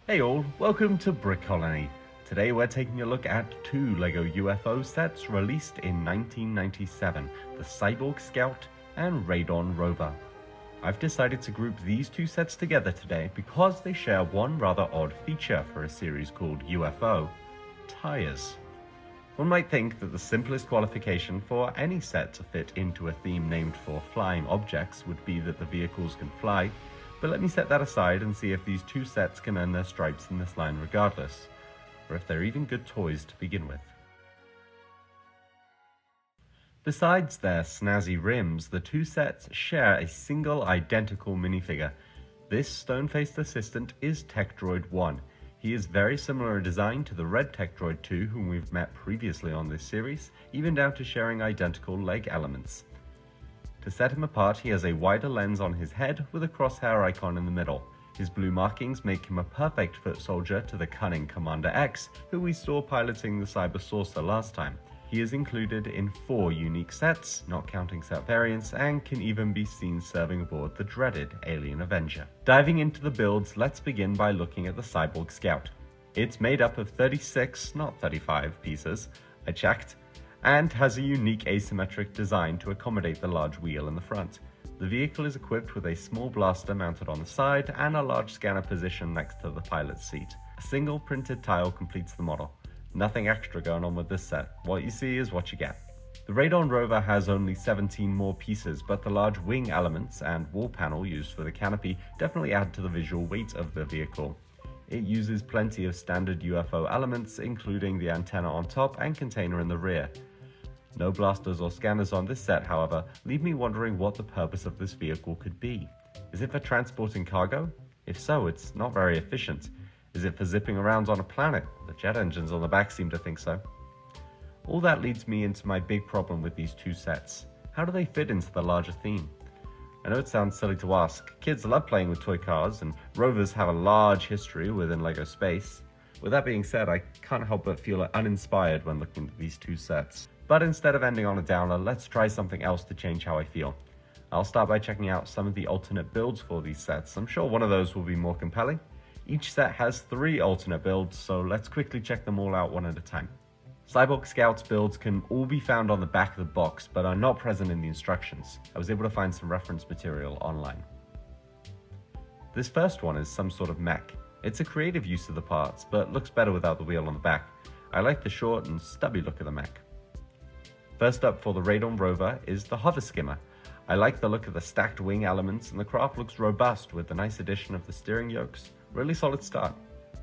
Hey all, welcome to Brick Colony. Today we're taking a look at two LEGO UFO sets released in 1997, the Cyborg Scout and Radon Rover. I've decided to group these two sets together today because they share one rather odd feature for a series called UFO: tires. One might think that the simplest qualification for any set to fit into a theme named for flying objects would be that the vehicles can fly, but let me set that aside and see if these two sets can earn their stripes in this line regardless, or if they're even good toys to begin with. Besides their snazzy rims, the two sets share a single identical minifigure. This stone-faced assistant is Tech Droid 1. He is very similar in design to the red Tech Droid 2 whom we've met previously on this series, even down to sharing identical leg elements. To set him apart, he has a wider lens on his head with a crosshair icon in the middle. His blue markings make him a perfect foot soldier to the cunning Commander X, who we saw piloting the Cyber Saucer last time. He is included in 4 unique sets, not counting set variants, and can even be seen serving aboard the dreaded Alien Avenger. Diving into the builds, let's begin by looking at the Cyborg Scout. It's made up of 36, not 35 pieces, I checked, and has a unique asymmetric design to accommodate the large wheel in the front. The vehicle is equipped with a small blaster mounted on the side and a large scanner positioned next to the pilot's seat. A single printed tile completes the model. Nothing extra going on with this set. What you see is what you get. The Radon Rover has only 17 more pieces, but the large wing elements and wall panel used for the canopy definitely add to the visual weight of the vehicle. It uses plenty of standard UFO elements, including the antenna on top and container in the rear. No blasters or scanners on this set, however, leave me wondering what the purpose of this vehicle could be. Is it for transporting cargo? If so, it's not very efficient. Is it for zipping around on a planet? The jet engines on the back seem to think so. All that leads me into my big problem with these two sets. How do they fit into the larger theme? I know it sounds silly to ask. Kids love playing with toy cars, and rovers have a large history within LEGO space. With that being said, I can't help but feel uninspired when looking at these two sets. But instead of ending on a downer, let's try something else to change how I feel. I'll start by checking out some of the alternate builds for these sets. I'm sure one of those will be more compelling. Each set has 3 alternate builds, so let's quickly check them all out one at a time. Cyborg Scout's builds can all be found on the back of the box, but are not present in the instructions. I was able to find some reference material online. This first one is some sort of mech. It's a creative use of the parts, but looks better without the wheel on the back. I like the short and stubby look of the mech. First up for the Radon Rover is the hover skimmer. I like the look of the stacked wing elements, and the craft looks robust with the nice addition of the steering yokes. Really solid start.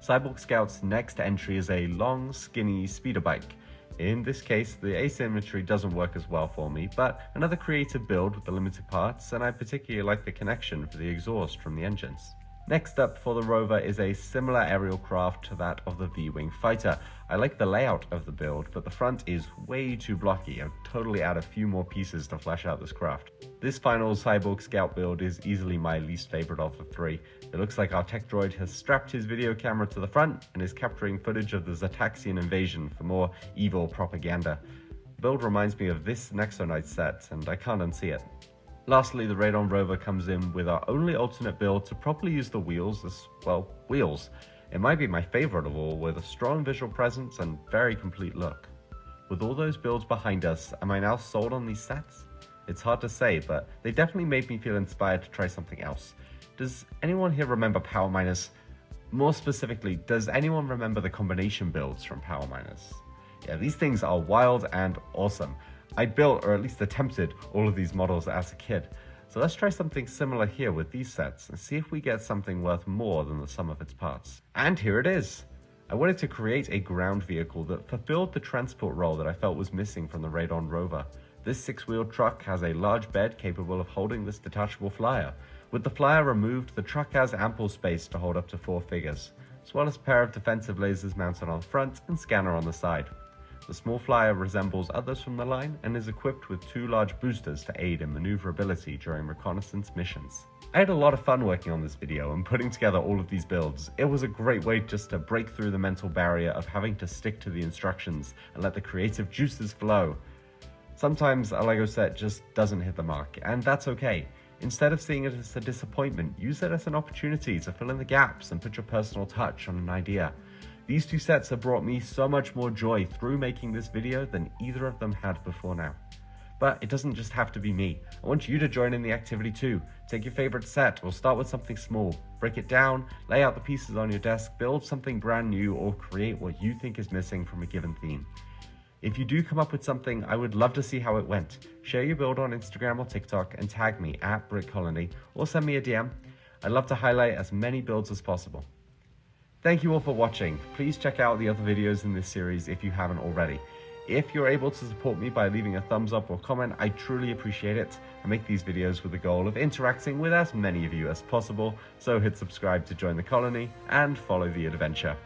Cyborg Scout's next entry is a long, skinny speeder bike. In this case, the asymmetry doesn't work as well for me, but another creative build with the limited parts, and I particularly like the connection for the exhaust from the engines. Next up for the Rover is a similar aerial craft to that of the V-Wing fighter. I like the layout of the build, but the front is way too blocky. I'd totally add a few more pieces to flesh out this craft. This final Cyborg Scout build is easily my least favorite of the 3. It looks like our tech droid has strapped his video camera to the front and is capturing footage of the Zetaxian invasion for more evil propaganda. The build reminds me of this Nexonite set, and I can't unsee it. Lastly, the Radon Rover comes in with our only alternate build to properly use the wheels as, well, wheels. It might be my favorite of all, with a strong visual presence and very complete look. With all those builds behind us, am I now sold on these sets? It's hard to say, but they definitely made me feel inspired to try something else. Does anyone here remember Power Miners? More specifically, does anyone remember the combination builds from Power Miners? Yeah, these things are wild and awesome. I built, or at least attempted, all of these models as a kid. So let's try something similar here with these sets and see if we get something worth more than the sum of its parts. And here it is! I wanted to create a ground vehicle that fulfilled the transport role that I felt was missing from the Radon Rover. This 6-wheeled truck has a large bed capable of holding this detachable flyer. With the flyer removed, the truck has ample space to hold up to 4 figures, as well as a pair of defensive lasers mounted on the front and scanner on the side. The small flyer resembles others from the line and is equipped with 2 large boosters to aid in maneuverability during reconnaissance missions. I had a lot of fun working on this video and putting together all of these builds. It was a great way just to break through the mental barrier of having to stick to the instructions and let the creative juices flow. Sometimes a LEGO set just doesn't hit the mark, and that's okay. Instead of seeing it as a disappointment, use it as an opportunity to fill in the gaps and put your personal touch on an idea. These two sets have brought me so much more joy through making this video than either of them had before now. But it doesn't just have to be me. I want you to join in the activity too. Take your favorite set, or start with something small. Break it down, lay out the pieces on your desk, build something brand new, or create what you think is missing from a given theme. If you do come up with something, I would love to see how it went. Share your build on Instagram or TikTok and tag me at BrickColony, or send me a DM. I'd love to highlight as many builds as possible. Thank you all for watching. Please check out the other videos in this series if you haven't already. If you're able to support me by leaving a thumbs up or comment, I truly appreciate it. I make these videos with the goal of interacting with as many of you as possible, so hit subscribe to join the colony and follow the adventure.